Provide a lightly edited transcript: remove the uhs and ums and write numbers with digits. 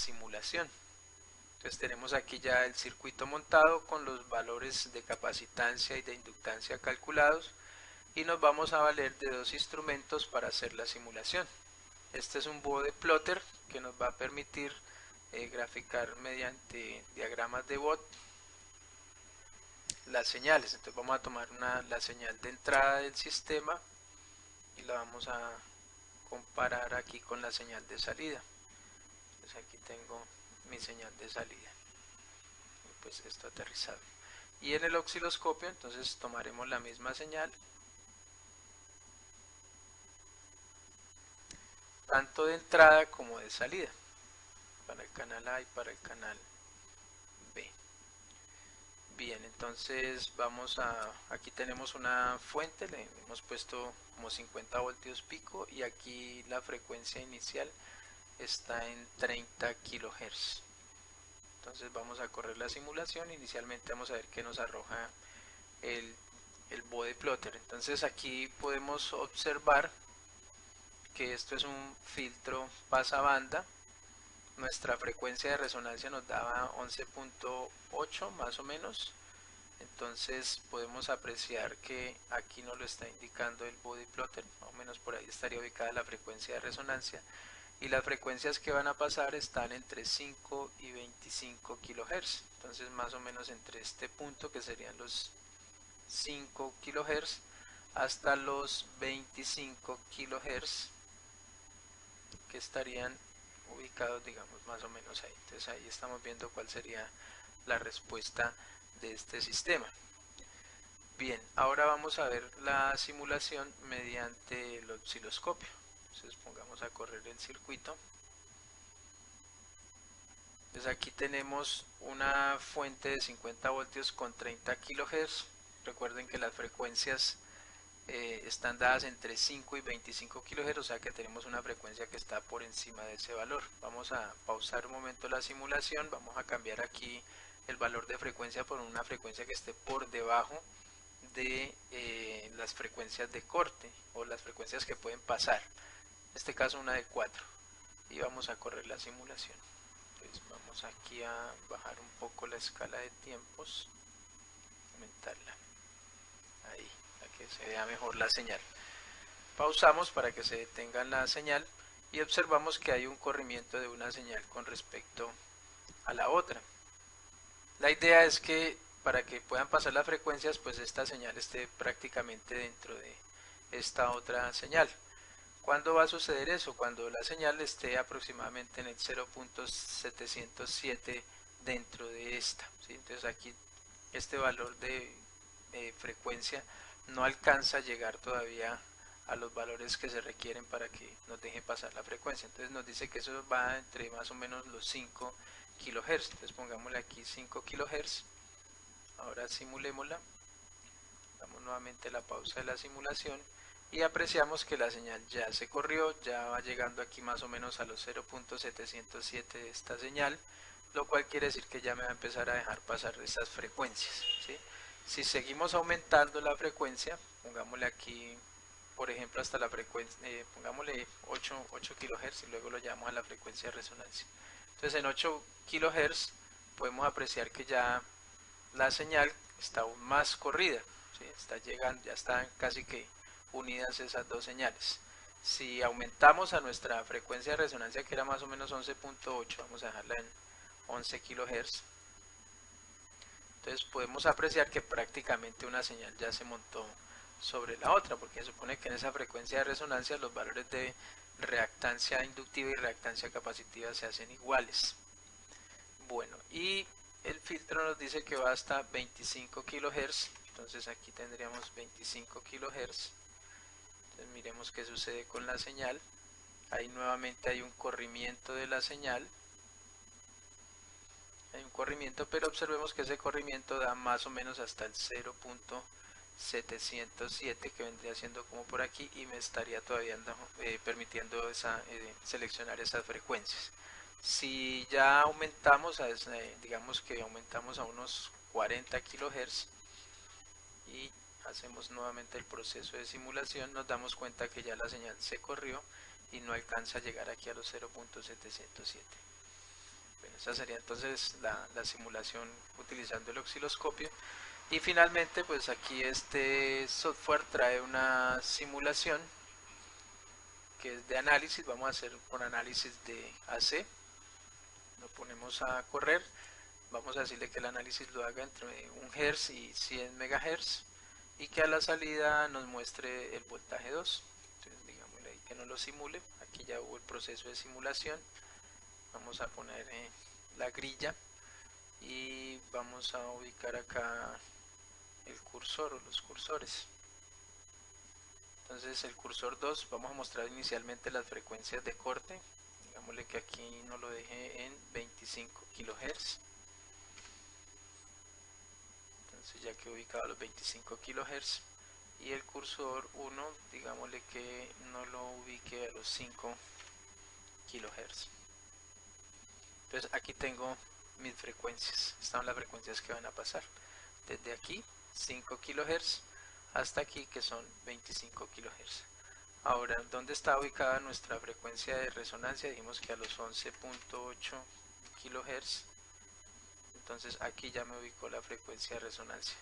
simulación. Entonces tenemos aquí ya el circuito montado con los valores de capacitancia y de inductancia calculados, y nos vamos a valer de dos instrumentos para hacer la simulación. Este es un bode plotter que nos va a permitir graficar mediante diagramas de Bode las señales. Entonces vamos a tomar la señal de entrada del sistema y la vamos a comparar aquí con la señal de salida. Entonces aquí tengo mi señal de salida y pues esto aterrizado. Y en el osciloscopio entonces tomaremos la misma señal, tanto de entrada como de salida, para el canal A y para el canal B. Bien, entonces aquí tenemos una fuente, le hemos puesto como 50 voltios pico y aquí la frecuencia inicial está en 30 kHz. Entonces vamos a correr la simulación. Inicialmente vamos a ver qué nos arroja el bode plotter. Entonces aquí podemos observar que esto es un filtro pasabanda. Nuestra frecuencia de resonancia nos daba 11.8 más o menos. Entonces podemos apreciar que aquí nos lo está indicando el body plotter, más o menos por ahí estaría ubicada la frecuencia de resonancia, y las frecuencias que van a pasar están entre 5 y 25 kHz. Entonces más o menos entre este punto, que serían los 5 kHz, hasta los 25 kHz, que estarían ubicados, digamos, más o menos ahí. Entonces ahí estamos viendo cuál sería la respuesta de este sistema. Bien, ahora vamos a ver la simulación mediante el osciloscopio. Entonces pongamos a correr el circuito. Entonces aquí tenemos una fuente de 50 voltios con 30 kHz. Recuerden que las frecuencias están dadas entre 5 y 25 kHz, o sea que tenemos una frecuencia que está por encima de ese valor. Vamos a pausar un momento la simulación, vamos a cambiar aquí el valor de frecuencia por una frecuencia que esté por debajo de las frecuencias de corte o las frecuencias que pueden pasar. En este caso una de 4. Y vamos a correr la simulación. Entonces vamos aquí a bajar un poco la escala de tiempos, aumentarla. Ahí, para que se vea mejor la señal. Pausamos para que se detenga la señal y observamos que hay un corrimiento de una señal con respecto a la otra. La idea es que para que puedan pasar las frecuencias, pues esta señal esté prácticamente dentro de esta otra señal. ¿Cuándo va a suceder eso? Cuando la señal esté aproximadamente en el 0.707 dentro de esta, ¿sí? Entonces aquí este valor de frecuencia no alcanza a llegar todavía a los valores que se requieren para que nos deje pasar la frecuencia. Entonces nos dice que eso va entre más o menos los 5 kHz. Entonces pongámosle aquí 5 kHz. Ahora simulémosla. Damos nuevamente la pausa de la simulación y apreciamos que la señal ya se corrió, ya va llegando aquí más o menos a los 0.707 de esta señal, lo cual quiere decir que ya me va a empezar a dejar pasar estas frecuencias, ¿sí? Si seguimos aumentando la frecuencia, pongámosle aquí, por ejemplo, hasta la frecuencia, pongámosle 8 kHz y luego lo llevamos a la frecuencia de resonancia. Entonces en 8 kHz podemos apreciar que ya la señal está aún más corrida, ¿sí? Está llegando, ya están casi que unidas esas dos señales. Si aumentamos a nuestra frecuencia de resonancia, que era más o menos 11.8, vamos a dejarla en 11 kHz, entonces podemos apreciar que prácticamente una señal ya se montó sobre la otra, porque se supone que en esa frecuencia de resonancia los valores de reactancia inductiva y reactancia capacitiva se hacen iguales. Bueno, y el filtro nos dice que va hasta 25 kHz, entonces aquí tendríamos 25 kHz. Entonces miremos qué sucede con la señal. Ahí nuevamente hay un corrimiento de la señal, hay un corrimiento, pero observemos que ese corrimiento da más o menos hasta el 0.707, que vendría siendo como por aquí, y me estaría todavía permitiendo seleccionar esas frecuencias. Si ya aumentamos, digamos que aumentamos a unos 40 kHz y hacemos nuevamente el proceso de simulación, nos damos cuenta que ya la señal se corrió y no alcanza a llegar aquí a los 0.707. esa sería entonces la simulación utilizando el osciloscopio. Y finalmente, pues aquí este software trae una simulación que es de análisis. Vamos a hacer con análisis de AC. Lo ponemos a correr. Vamos a decirle que el análisis lo haga entre 1 Hz y 100 MHz y que a la salida nos muestre el voltaje 2. Entonces digámosle ahí que no lo simule. Aquí ya hubo el proceso de simulación. Vamos a poner la grilla y vamos a ubicar acá el cursor o los cursores. Entonces el cursor 2 vamos a mostrar inicialmente las frecuencias de corte. Digámosle que aquí nos lo deje en 25 kHz. Entonces ya que he ubicado los 25 kHz. Y el cursor 1, digámosle que no lo ubique a los 5 kHz. Entonces aquí tengo mis frecuencias. Estas son las frecuencias que van a pasar. Desde aquí 5 kHz hasta aquí que son 25 kHz. Ahora, ¿dónde está ubicada nuestra frecuencia de resonancia? Dijimos que a los 11.8 kHz. Entonces aquí ya me ubicó la frecuencia de resonancia.